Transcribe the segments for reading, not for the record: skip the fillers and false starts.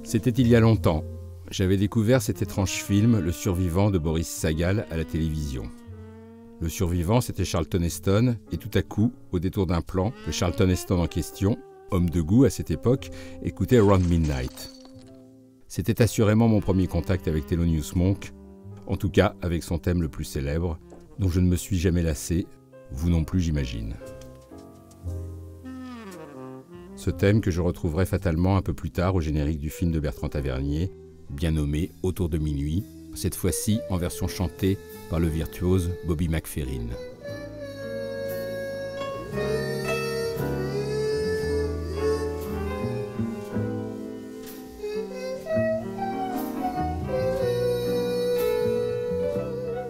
C'était il y a longtemps. J'avais découvert cet étrange film, Le Survivant de Boris Sagal, à la télévision. Le survivant, c'était Charlton Heston, et tout à coup, au détour d'un plan, le Charlton Heston en question, homme de goût à cette époque, écoutait Around Midnight. C'était assurément mon premier contact avec Thelonious Monk, en tout cas avec son thème le plus célèbre, dont je ne me suis jamais lassé, vous non plus j'imagine. Ce thème que je retrouverai fatalement un peu plus tard au générique du film de Bertrand Tavernier, bien nommé Autour de minuit, cette fois-ci en version chantée par le virtuose Bobby McFerrin.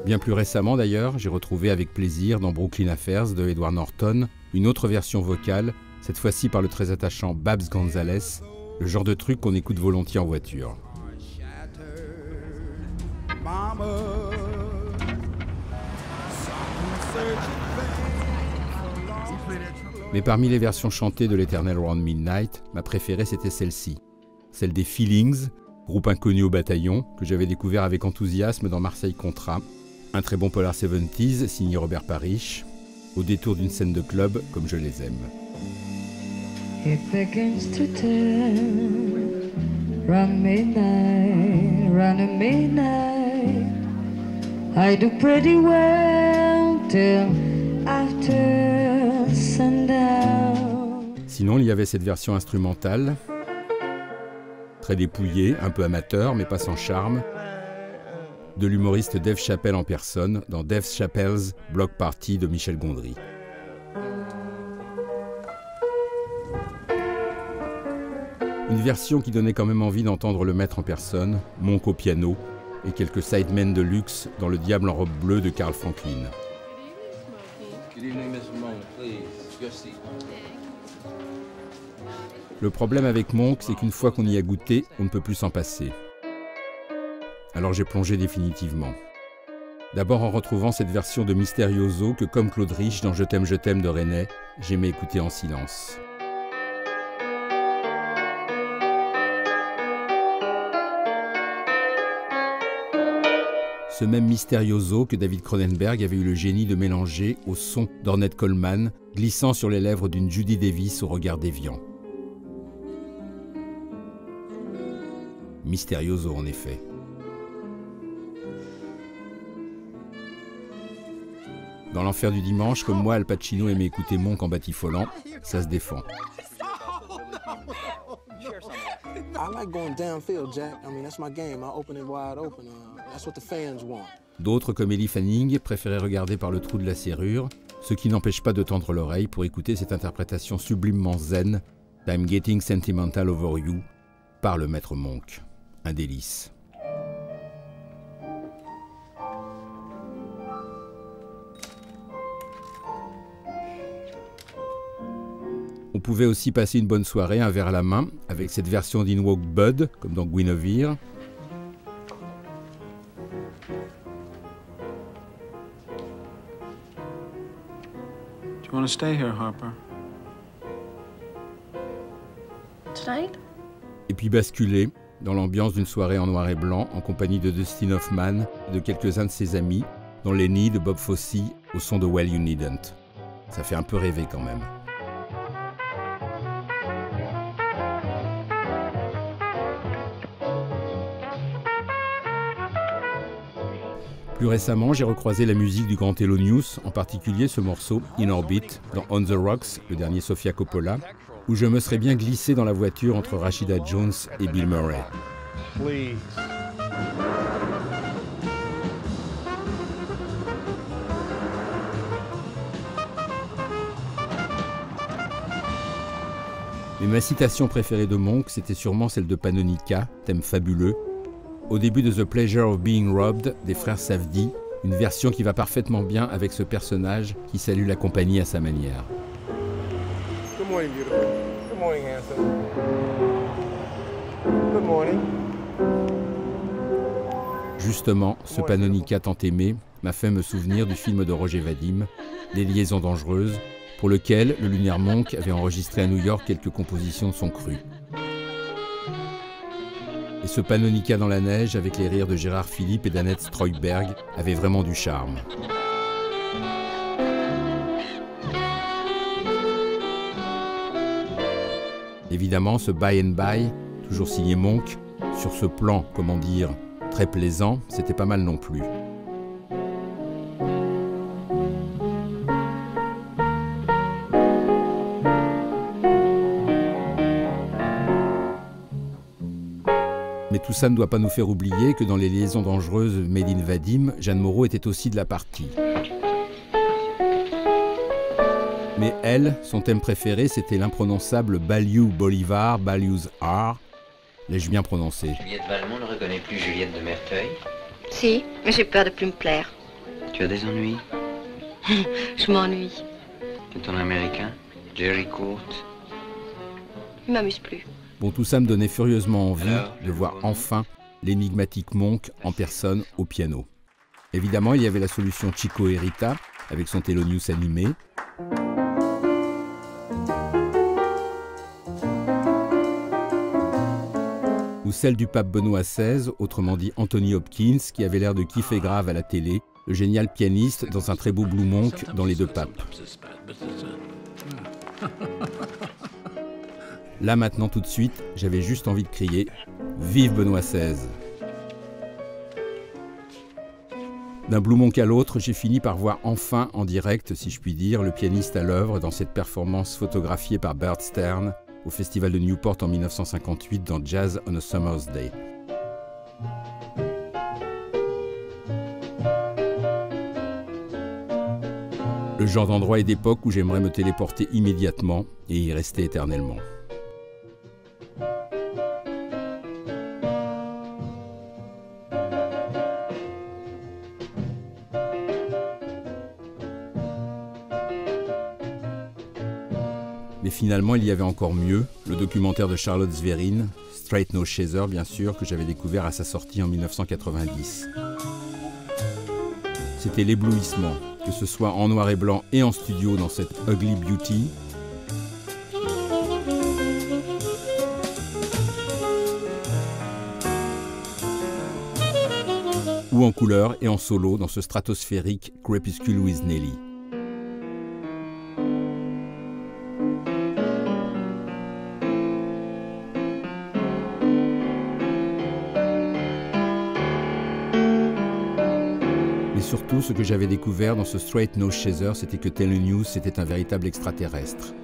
Bien plus récemment d'ailleurs, j'ai retrouvé avec plaisir dans Brooklyn Affairs de Edward Norton une autre version vocale, cette fois-ci par le très attachant Babs Gonzalez, le genre de truc qu'on écoute volontiers en voiture. Mais parmi les versions chantées de l'Eternal Around Midnight, ma préférée c'était celle-ci, celle des Feelings, groupe inconnu au bataillon, que j'avais découvert avec enthousiasme dans Marseille Contrat, un très bon polar 70s signé Robert Parrish, au détour d'une scène de club comme je les aime. It begins to turn, round midnight, I do pretty well till after sundown. Sinon, il y avait cette version instrumentale, très dépouillée, un peu amateur, mais pas sans charme, de l'humoriste Dave Chappelle en personne, dans Dave Chappelle's Block Party de Michel Gondry. Une version qui donnait quand même envie d'entendre le maître en personne, Monk au piano, et quelques sidemen de luxe dans Le Diable en robe bleue de Carl Franklin. Le problème avec Monk, c'est qu'une fois qu'on y a goûté, on ne peut plus s'en passer. Alors j'ai plongé définitivement. D'abord en retrouvant cette version de Mysterioso que, comme Claude Rich dans Je t'aime de René, j'aimais écouter en silence. Ce même Mysterioso que David Cronenberg avait eu le génie de mélanger au son d'Ornette Coleman, glissant sur les lèvres d'une Judy Davis au regard déviant. Mysterioso en effet. Dans l'enfer du dimanche, comme moi, Al Pacino aimait écouter Monk en batifolant, ça se défend. D'autres, comme Ellie Fanning, préféraient regarder par le trou de la serrure, ce qui n'empêche pas de tendre l'oreille pour écouter cette interprétation sublimement zen d'I'm Getting Sentimental Over You par le maître Monk. Un délice. On pouvait aussi passer une bonne soirée, un verre à la main, avec cette version d'In Walk Bud, comme dans Guinevere. Do you want to stay here, Harper? Tonight? Et puis basculer dans l'ambiance d'une soirée en noir et blanc, en compagnie de Dustin Hoffman et de quelques-uns de ses amis, dans Lenny de Bob Fosse au son de Well You Needn't. Ça fait un peu rêver quand même. Plus récemment, j'ai recroisé la musique du grand Thelonious, en particulier ce morceau In Orbit dans On the Rocks, le dernier Sofia Coppola, où je me serais bien glissé dans la voiture entre Rashida Jones et Bill Murray. Please. Mais ma citation préférée de Monk, c'était sûrement celle de Panonica, thème fabuleux, au début de The Pleasure of Being Robbed des frères Safdie, une version qui va parfaitement bien avec ce personnage qui salue la compagnie à sa manière. Good morning, beautiful. Good morning, handsome. Good morning. Justement, ce Panonica tant aimé m'a fait me souvenir du film de Roger Vadim, Les liaisons dangereuses, pour lequel le Lunaire Monk avait enregistré à New York quelques compositions de son cru. Et ce Panonica dans la neige, avec les rires de Gérard Philippe et d'Annette Streukberg, avait vraiment du charme. Évidemment, ce By and By, toujours signé Monk, sur ce plan, comment dire, très plaisant, c'était pas mal non plus. Mais tout ça ne doit pas nous faire oublier que dans les liaisons dangereuses Made in Vadim, Jeanne Moreau était aussi de la partie. Mais elle, son thème préféré, c'était l'imprononçable Bayou Bolivar, Bayou's R. L'ai-je bien prononcé? Juliette Valmont ne reconnaît plus Juliette de Merteuil? Si, mais j'ai peur de plus me plaire. Tu as des ennuis? Je m'ennuie. C'est ton américain, Jerry Court? Il m'amuse plus. Bon, tout ça me donnait furieusement envie de voir enfin l'énigmatique Monk en personne au piano. Évidemment, il y avait la solution Chico et Rita, avec son Thelonious animé. Ou celle du pape Benoît XVI, autrement dit Anthony Hopkins, qui avait l'air de kiffer grave à la télé, le génial pianiste dans un très beau Blue Monk dans Les Deux Papes. Là maintenant tout de suite, j'avais juste envie de crier « Vive Benoît XVI !» D'un Blue Monk à l'autre, j'ai fini par voir enfin en direct, si je puis dire, le pianiste à l'œuvre dans cette performance photographiée par Bert Stern au Festival de Newport en 1958 dans Jazz on a Summer's Day. Le genre d'endroit et d'époque où j'aimerais me téléporter immédiatement et y rester éternellement. Mais finalement, il y avait encore mieux, le documentaire de Charlotte Zverine, Straight No Chaser bien sûr, que j'avais découvert à sa sortie en 1990. C'était l'éblouissement, que ce soit en noir et blanc et en studio dans cette Ugly Beauty, ou en couleur et en solo dans ce stratosphérique Crepuscule with Nelly. Mais surtout, ce que j'avais découvert dans ce Straight No Chaser, c'était que Thelonious était un véritable extraterrestre.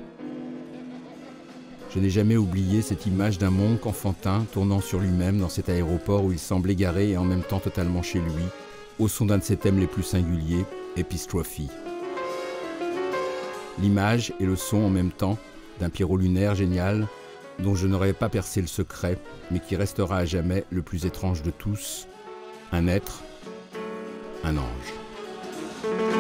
Je n'ai jamais oublié cette image d'un Monk enfantin tournant sur lui-même dans cet aéroport où il semble égaré et en même temps totalement chez lui, au son d'un de ses thèmes les plus singuliers, Epistrophe. L'image et le son en même temps d'un Pierrot lunaire génial dont je n'aurais pas percé le secret, mais qui restera à jamais le plus étrange de tous, un être, un ange.